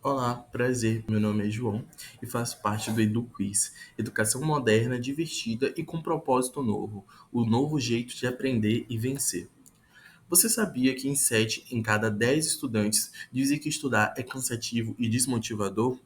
Olá, prazer. Meu nome é João e faço parte do EduQuiz, educação moderna, divertida e com propósito novo, o novo jeito de aprender e vencer. Você sabia que em 7 em cada 10 estudantes dizem que estudar é cansativo e desmotivador?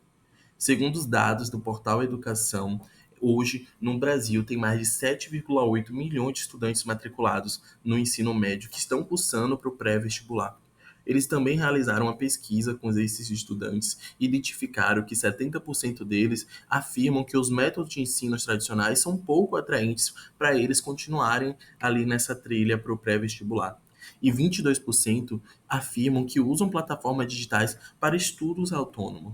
Segundo os dados do portal Educação, hoje no Brasil tem mais de 7,8 milhões de estudantes matriculados no ensino médio que estão cursando para o pré-vestibular. Eles também realizaram uma pesquisa com esses estudantes e identificaram que 70% deles afirmam que os métodos de ensino tradicionais são pouco atraentes para eles continuarem ali nessa trilha para o pré-vestibular. E 22% afirmam que usam plataformas digitais para estudos autônomos.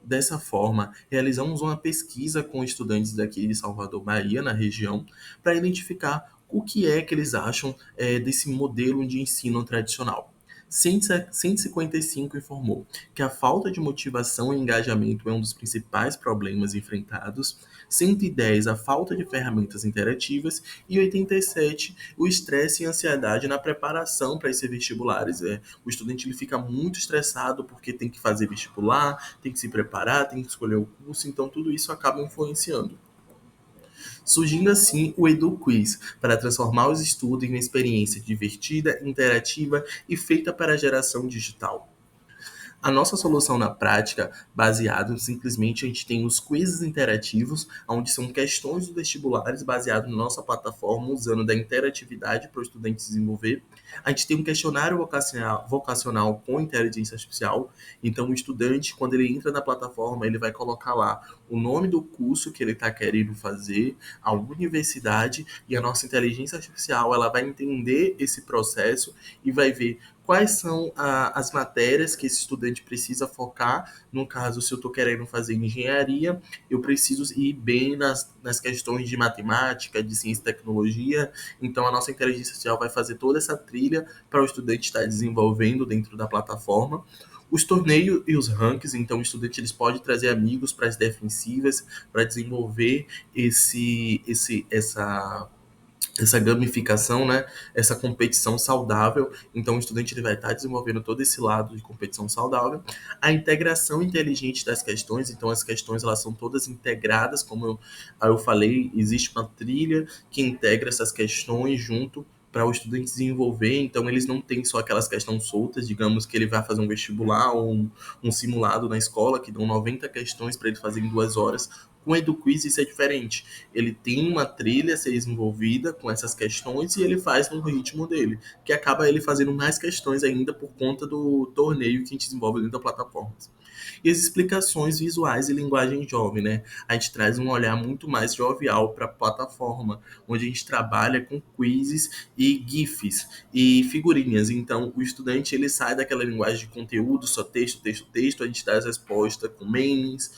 Dessa forma, realizamos uma pesquisa com estudantes daqui de Salvador, Bahia, na região, para identificar o que é que eles acham desse modelo de ensino tradicional. 155 informou que a falta de motivação e engajamento é um dos principais problemas enfrentados, 110 a falta de ferramentas interativas e 87 o estresse e ansiedade na preparação para esses vestibulares. O estudante ele fica muito estressado porque tem que fazer vestibular, tem que se preparar, tem que escolher o curso, então tudo isso acaba influenciando. Surgindo assim o EduQuiz, para transformar os estudos em uma experiência divertida, interativa e feita para a geração digital. A nossa solução na prática, baseado simplesmente, a gente tem os quizzes interativos, onde são questões dos vestibulares baseado na nossa plataforma, usando da interatividade para o estudante desenvolver. A gente tem um questionário vocacional com inteligência artificial, então o estudante, quando ele entra na plataforma, ele vai colocar lá o nome do curso que ele está querendo fazer, a universidade, e a nossa inteligência artificial ela vai entender esse processo e vai ver quais são as matérias que esse estudante precisa focar. No caso, se eu estou querendo fazer engenharia, eu preciso ir bem nas questões de matemática, de ciência e tecnologia. Então, a nossa inteligência artificial vai fazer toda essa trilha para o estudante estar desenvolvendo dentro da plataforma. Os torneios e os rankings, então o estudante eles pode trazer amigos para as defensivas, para desenvolver essa gamificação, né? Essa competição saudável. Então, o estudante ele vai estar desenvolvendo todo esse lado de competição saudável. A integração inteligente das questões. Então, as questões elas são todas integradas, como eu falei, existe uma trilha que integra essas questões junto para o estudante desenvolver, então eles não têm só aquelas questões soltas, digamos que ele vai fazer um vestibular ou um simulado na escola, que dão 90 questões para ele fazer em 2 horas. Com o EduQuiz isso é diferente, ele tem uma trilha a ser desenvolvida com essas questões e ele faz no ritmo dele, que acaba ele fazendo mais questões ainda por conta do torneio que a gente desenvolve dentro da plataforma. E as explicações visuais e linguagem jovem, né? A gente traz um olhar muito mais jovial para a plataforma, onde a gente trabalha com quizzes e GIFs e figurinhas. Então, o estudante ele sai daquela linguagem de conteúdo, só texto, texto, texto, a gente dá as respostas com memes,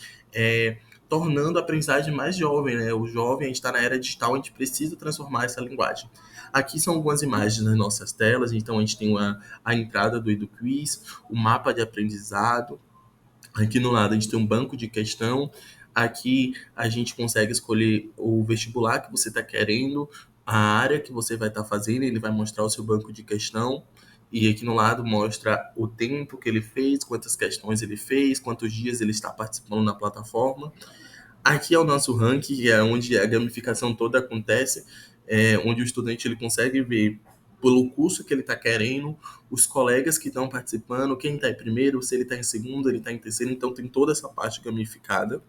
tornando a aprendizagem mais jovem, né? O jovem, a gente está na era digital, a gente precisa transformar essa linguagem. Aqui são algumas imagens nas nossas telas, então a gente tem a entrada do EduQuiz, o mapa de aprendizado, aqui no lado a gente tem um banco de questão, aqui a gente consegue escolher o vestibular que você está querendo, a área que você vai estar fazendo, ele vai mostrar o seu banco de questão, e aqui no lado mostra o tempo que ele fez, quantas questões ele fez, quantos dias ele está participando na plataforma. Aqui é o nosso ranking, que é onde a gamificação toda acontece, onde o estudante ele consegue ver pelo curso que ele está querendo, os colegas que estão participando, quem está em primeiro, se ele está em segundo, ele está em terceiro, então tem toda essa parte gamificada.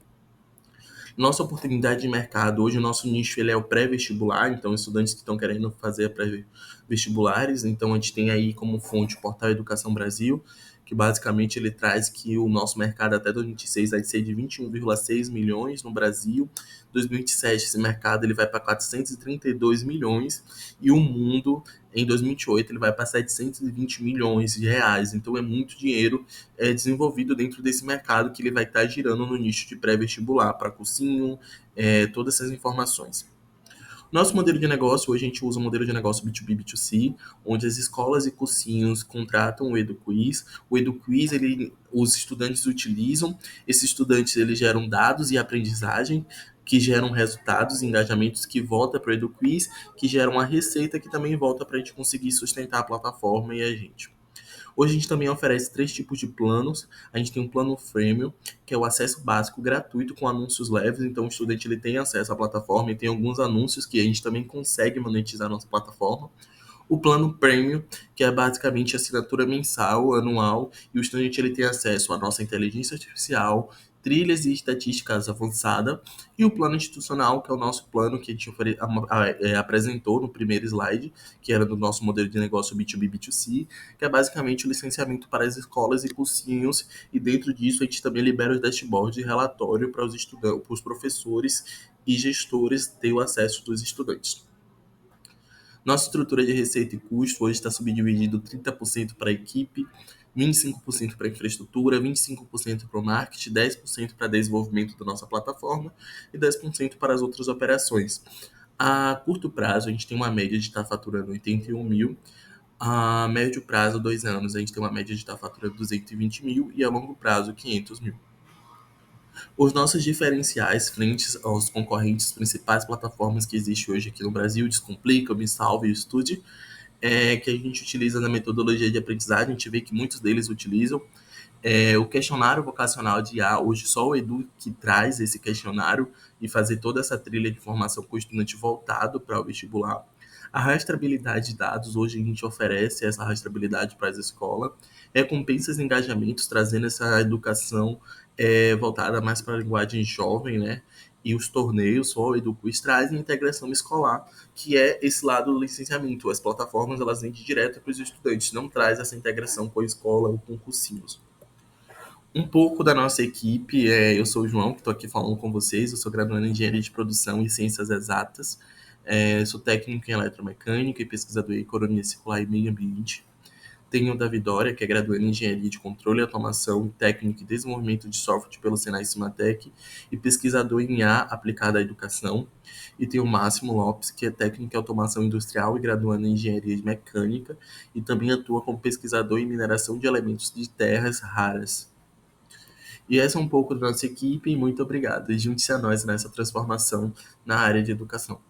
Nossa oportunidade de mercado, hoje o nosso nicho ele é o pré-vestibular, então estudantes que estão querendo fazer pré-vestibulares, então a gente tem aí como fonte o Portal Educação Brasil, que basicamente ele traz que o nosso mercado até 2026 vai ser de 21,6 milhões no Brasil, 2027 esse mercado ele vai para 432 milhões e o mundo em 2028 ele vai para 720 milhões de reais, então é muito dinheiro desenvolvido dentro desse mercado que ele vai estar girando no nicho de pré-vestibular para cursinho, todas essas informações. Nosso modelo de negócio, hoje a gente usa um modelo de negócio B2B, B2C, onde as escolas e cursinhos contratam o EduQuiz. O EduQuiz, os estudantes utilizam, esses estudantes eles geram dados e aprendizagem, que geram resultados e engajamentos que volta para o EduQuiz, que geram uma receita que também volta para a gente conseguir sustentar a plataforma e a gente. Hoje a gente também oferece 3 tipos de planos. A gente tem um plano freemium, que é o acesso básico gratuito com anúncios leves. Então o estudante ele tem acesso à plataforma e tem alguns anúncios que a gente também consegue monetizar na nossa plataforma. O plano Premium, que é basicamente assinatura mensal, anual, e o estudante ele tem acesso à nossa inteligência artificial, trilhas e estatísticas avançada, e o plano institucional, que é o nosso plano que a gente apresentou no primeiro slide, que era do nosso modelo de negócio B2B, B2C, que é basicamente o licenciamento para as escolas e cursinhos, e dentro disso a gente também libera os dashboards de relatório para os estudantes, para os professores e gestores ter o acesso dos estudantes. Nossa estrutura de receita e custo hoje está subdividido 30% para a equipe, 25% para a infraestrutura, 25% para o marketing, 10% para desenvolvimento da nossa plataforma e 10% para as outras operações. A curto prazo, a gente tem uma média de estar faturando 81 mil. A médio prazo, 2 anos, a gente tem uma média de estar faturando 220 mil e a longo prazo, 500 mil. Os nossos diferenciais frente aos concorrentes principais plataformas que existem hoje aqui no Brasil, Descomplica, Me Salve e Estude, que a gente utiliza na metodologia de aprendizagem, a gente vê que muitos deles utilizam. O questionário vocacional de IA, hoje só o Edu que traz esse questionário e fazer toda essa trilha de formação com o estudante voltado para o vestibular. A rastreabilidade de dados, hoje a gente oferece essa rastreabilidade para as escolas. Recompensas e engajamentos, trazendo essa educação voltada mais para a linguagem jovem, né? E os torneios, o EduQuiz, trazem integração escolar, que é esse lado do licenciamento. As plataformas, elas vêm direto para os estudantes, não traz essa integração com a escola ou com cursinhos. Um pouco da nossa equipe, eu sou o João, que estou aqui falando com vocês, eu sou graduando em Engenharia de Produção e Ciências Exatas, sou técnico em Eletromecânica e pesquisador em Economia Circular e Meio Ambiente. Tenho o Davi Dória, que é graduando em Engenharia de Controle e Automação, Técnico e Desenvolvimento de Software pelo Senai Cimatec e pesquisador em IA aplicada à educação. E tenho o Máximo Lopes, que é técnico em Automação Industrial e graduando em Engenharia de Mecânica e também atua como pesquisador em mineração de elementos de terras raras. E essa é um pouco da nossa equipe e muito obrigado. E junte-se a nós nessa transformação na área de educação.